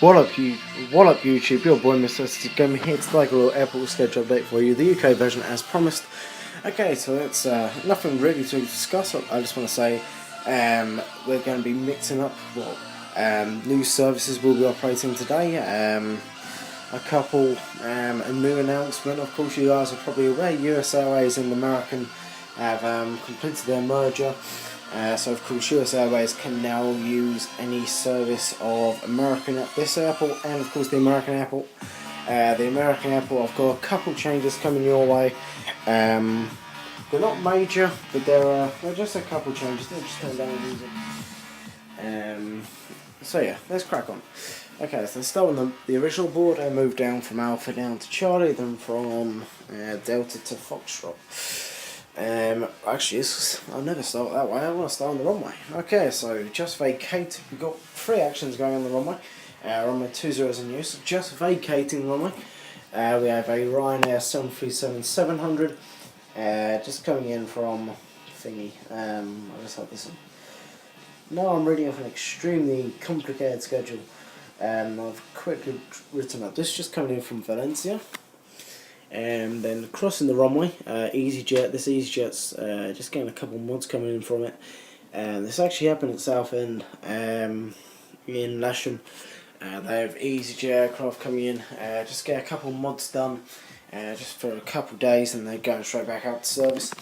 What up YouTube, your boy Mr. Game here to take a little airport schedule update for you, the UK version as promised. Okay, so it's nothing really to discuss. I just want to say we're going to be mixing up new services we'll be operating today. A couple, a new announcement. Of course, you guys are probably aware US Airways and American have completed their merger. So of course US Airways can now use any service of American at this airport and of course the American airport. The American airport, I've got a couple changes coming your way. They're not major, but they're just a couple changes. They'll just turn down the music. So yeah, let's crack on. Okay, so let's start on the original board. I moved down from Alpha down to Charlie, then from Delta to Foxtrot. Actually, I'll never start that way. I want to start on the runway. Okay, so just vacate. We've got 3 actions going on the runway. Runway 20 is in use. Just vacating the runway. We have a Ryanair 737-700. Just coming in from thingy. I'll just have this one. Now I'm reading off an extremely complicated schedule. I've quickly written up this. Just coming in from Valencia. And then crossing the runway, EasyJet. This EasyJet's just getting a couple mods coming in from it. This actually happened at Southend in Lasham. They have EasyJet aircraft coming in, just get a couple mods done just for a couple of days and they're going straight back out to service.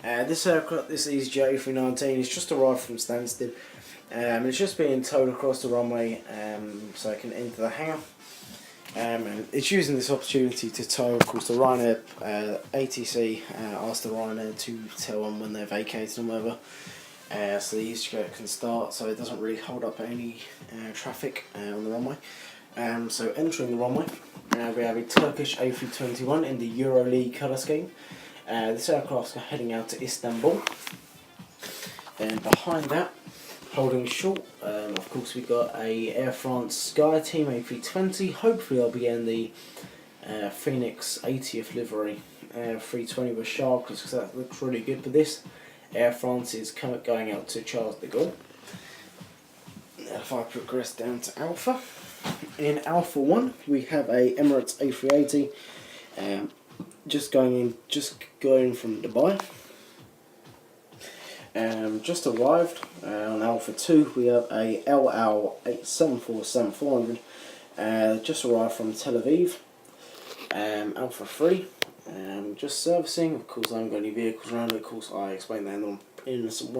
This aircraft, this EasyJet A319, is just arrived from Stansted. It's just being towed across the runway so it can enter the hangar. And it's using this opportunity to tow, of course, the Ryanair ATC asked the Ryanair to tell them when they're vacating or whatever, so the EasyJet can start, so it doesn't really hold up any traffic on the runway. So entering the runway, we have a Turkish A321 in the Euroleague colour scheme. This aircraft's heading out to Istanbul. Then behind that, holding short, of course we've got a Air France SkyTeam A320. Hopefully I'll be getting the Phoenix 80th livery 320 with Shark because that looks really good. But this Air France is going out to Charles de Gaulle. If I progress down to Alpha, in Alpha 1 we have a Emirates A380 just going from Dubai. Just arrived on Alpha 2 we have a El Al 747-400 just arrived from Tel Aviv. Alpha 3 just servicing. Of course I haven't got any vehicles around it. Of course I explained that in one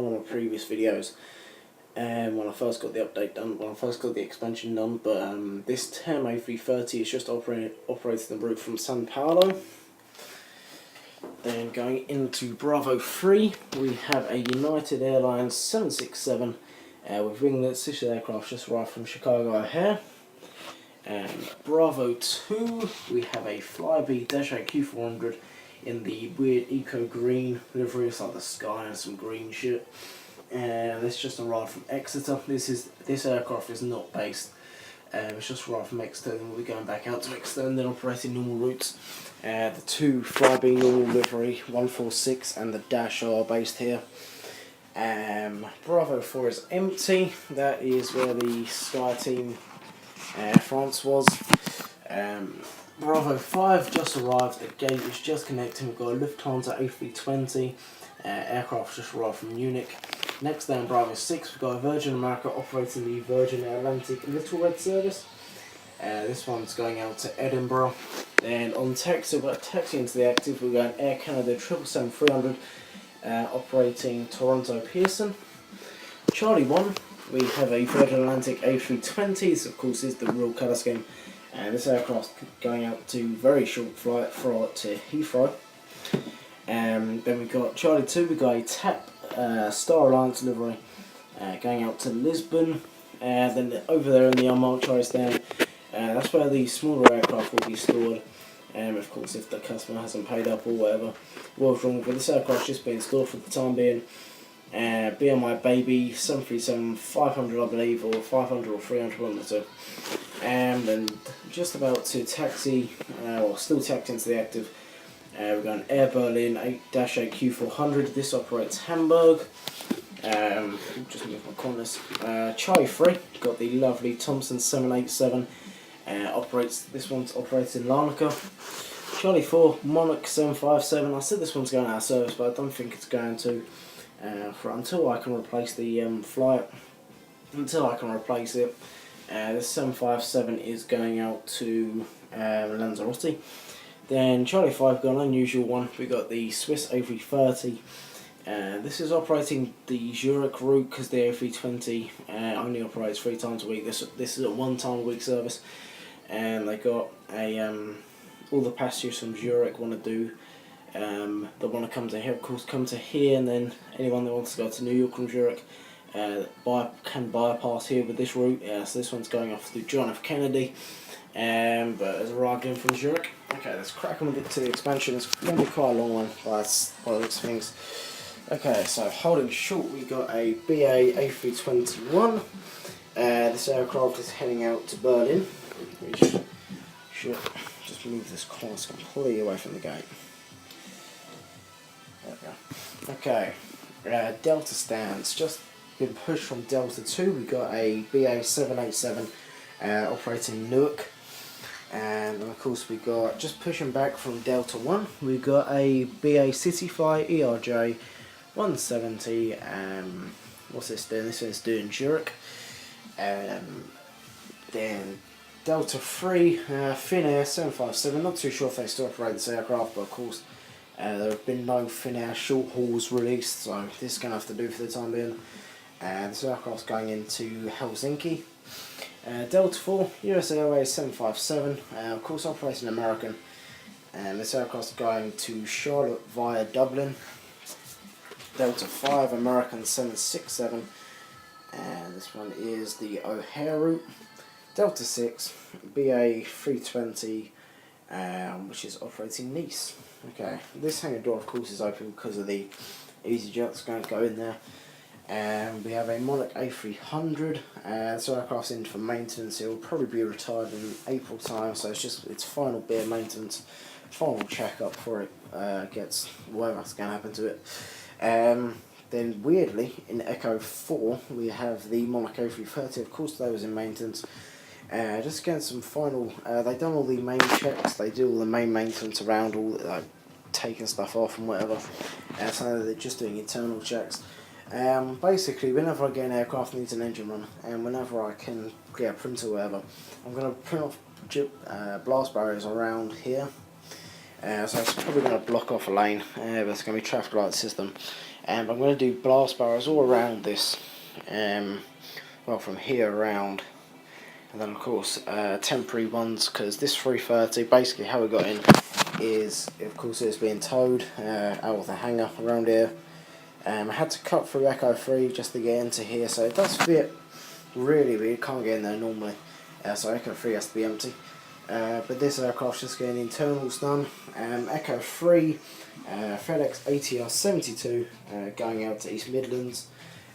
of my previous videos when I first got the update done, when I first got the expansion done. But this TEM A330 is just operating the route from Sao Paulo. Then going into Bravo 3, we have a United Airlines 767 with winglets. This aircraft just arrived from Chicago O'Hare. Bravo 2, we have a Flybe Dash Q400 in the weird eco green livery. It's like the sky and some green shit. This just arrived from Exeter. This aircraft is not based. It's just arrived from Exeter, and we'll be going back out to Exeter and then operating normal routes. The 2 Flybe normal livery 146 and the Dash are based here. Bravo 4 is empty. That is where the SkyTeam France was. Bravo 5 just arrived. The gate is just connecting. We've got a Lufthansa A320 aircraft just arrived from Munich. Next down Bravo 6 we've got a Virgin America operating the Virgin Atlantic Little Red service. This one's going out to Edinburgh. Then on taxi, we've got taxi into the active. We've got Air Canada 777-300 operating Toronto Pearson. Charlie 1, we have a Virgin Atlantic A320. This of course is the real colour scheme. This aircraft going out to very short flight to Heathrow. Then we've got Charlie 2, we've got a TAP Star Alliance livery going out to Lisbon. Then over there in the unmarked Charlie stand, that's where the smaller aircraft will be stored. Of course, if the customer hasn't paid up or whatever, what's wrong with this aircraft's just being stored for the time being. Be on my baby 737-500, I believe, or 500 or 300, one or two. Then just about to taxi, or still taxi into the active. We've got an Air Berlin 8-8 Q400. This operates Hamburg. Just move my corners. Charlie 3 got the lovely Thompson 787. This one's operates in Larnaca. Charlie 4 Monarch 757. I said this one's going out of service, but I don't think it's going to. Until I can replace the flight. Until I can replace it, this 757 is going out to Lanzarote. Then Charlie 5 got an unusual one. We got the Swiss A330. This is operating the Zurich route because the A320 only operates 3 times a week. This is a 1 time a week service, and they got a all the passengers from Zurich want to do. They want to come to here, of course, come to here, and then anyone that wants to go to New York from Zurich can bypass here with this route. So this one's going off through John F. Kennedy, but has arrived in from Zurich. Okay, let's crack on with it to the expansion. It's going to be quite a long one by the looks of things. Okay, so holding short, we got a BA A321. This aircraft is heading out to Berlin. We should just move this course completely away from the gate. There we go. Okay, Delta stands. Just been pushed from Delta 2. We got a BA 787 operating Newark. And of course we got, just pushing back from Delta 1, we got a BA Cityfly ERJ 170. What's this doing? This one's doing Zurich. Then Delta 3, Finnair 757. Not too sure if they still operate this aircraft, but of course there have been no Finnair short hauls released, so this is going to have to do for the time being. This aircraft's going into Helsinki. Delta 4, US Airways 757, of course operating American. This aircraft's going to Charlotte via Dublin. Delta 5, American 767, and this one is the O'Hare route. Delta 6, BA 320, which is operating Nice. Okay, this hangar door of course is open because of the EasyJet that's going to go in there. We have a Monarch A300. This aircraft's in for maintenance. It will probably be retired in April time, so it's just its final bit of maintenance, final check-up before it gets whatever's going to happen to it. Then weirdly, in Echo 4, we have the Monarch A330. Of course, they was in maintenance. Just getting some final. They done all the main checks. They do all the main maintenance around all taking stuff off and whatever. So they're just doing internal checks. Basically, whenever I get an aircraft that needs an engine run, and whenever I can get a printer or whatever, I'm going to print off blast barriers around here. So it's probably going to block off a lane, but it's going to be a traffic light system. I'm going to do blast barriers all around this, well, from here around, and then of course temporary ones, because this 330, basically how we got in is, of course, it's being towed out of the hangar around here. I had to cut through Echo 3 just to get into here, so it does fit really weird, can't get in there normally, so Echo 3 has to be empty. But this aircraft's just getting internals done. Echo 3, FedEx ATR 72 going out to East Midlands.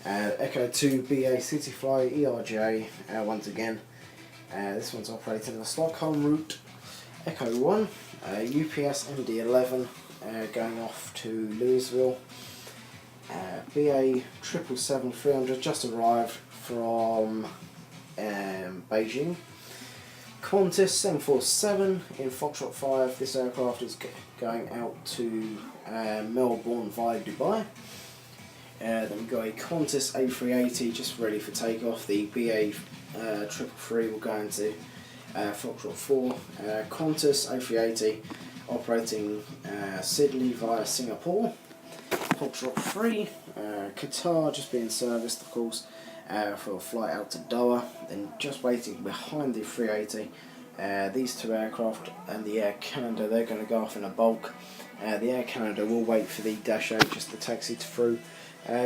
Echo 2 BA Cityfly ERJ once again. This one's operating the Stockholm route. Echo 1 UPS MD11 going off to Louisville. BA 777-300 just arrived from Beijing. Qantas 747 in Foxtrot 5. This aircraft is going out to Melbourne via Dubai. Then we've got a Qantas A380 just ready for takeoff. The BA 333 will go into Foxtrot 4. Qantas A380 operating Sydney via Singapore. Foxtrot 3, Qatar just being serviced, of course, for a flight out to Doha. Then just waiting behind the 380. These two aircraft and the Air Canada, they're going to go off in a bulk. The Air Canada will wait for the Dash 8 just to taxi through,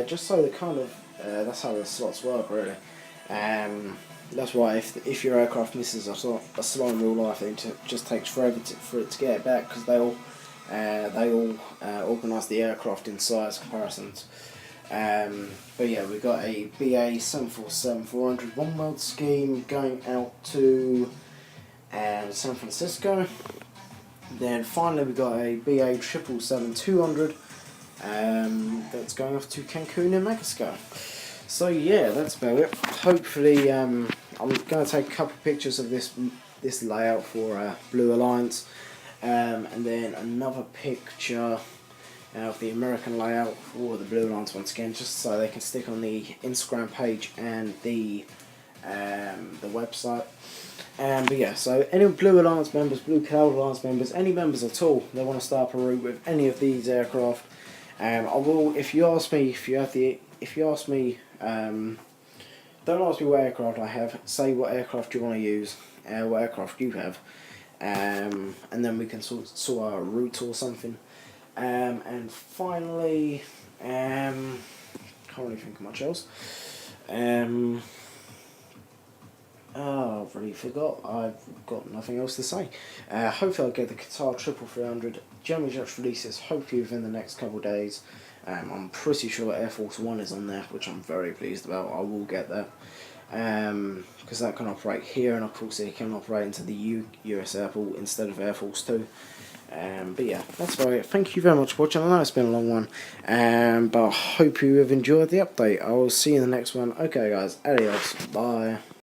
just so the kind of that's how the slots work really. That's why if your aircraft misses a slot in real life, it just takes forever for it to get it back, because they all organise the aircraft in size comparisons. But yeah, we've got a BA 747-400 one world scheme going out to San Francisco. Then finally we got a BA 777-200 that's going off to Cancun in Mexico. So yeah, that's about it. Hopefully, I'm going to take a couple of pictures of this layout for Blue Alliance, and then another picture of the American layout for the Blue Alliance once again, just so they can stick on the Instagram page and the website. But yeah, so any Blue Alliance members, Blue Cloud Alliance members, any members at all that want to start a route with any of these aircraft, I will. If you ask me, don't ask me what aircraft I have. Say what aircraft you want to use, what aircraft you have, and then we can sort out a route or something. And finally, can't really think of much else. Oh, I've already forgot. I've got nothing else to say. Hopefully I'll get the Qatar 300 German Jets releases hopefully within the next couple of days. I'm pretty sure Air Force One is on there, which I'm very pleased about. I will get that. Because that can operate here, and of course it can operate into the US airport instead of Air Force 2. But yeah, that's about it. Thank you very much for watching. I know it's been a long one, but I hope you have enjoyed the update. I will see you in the next one. Okay guys, adios, bye.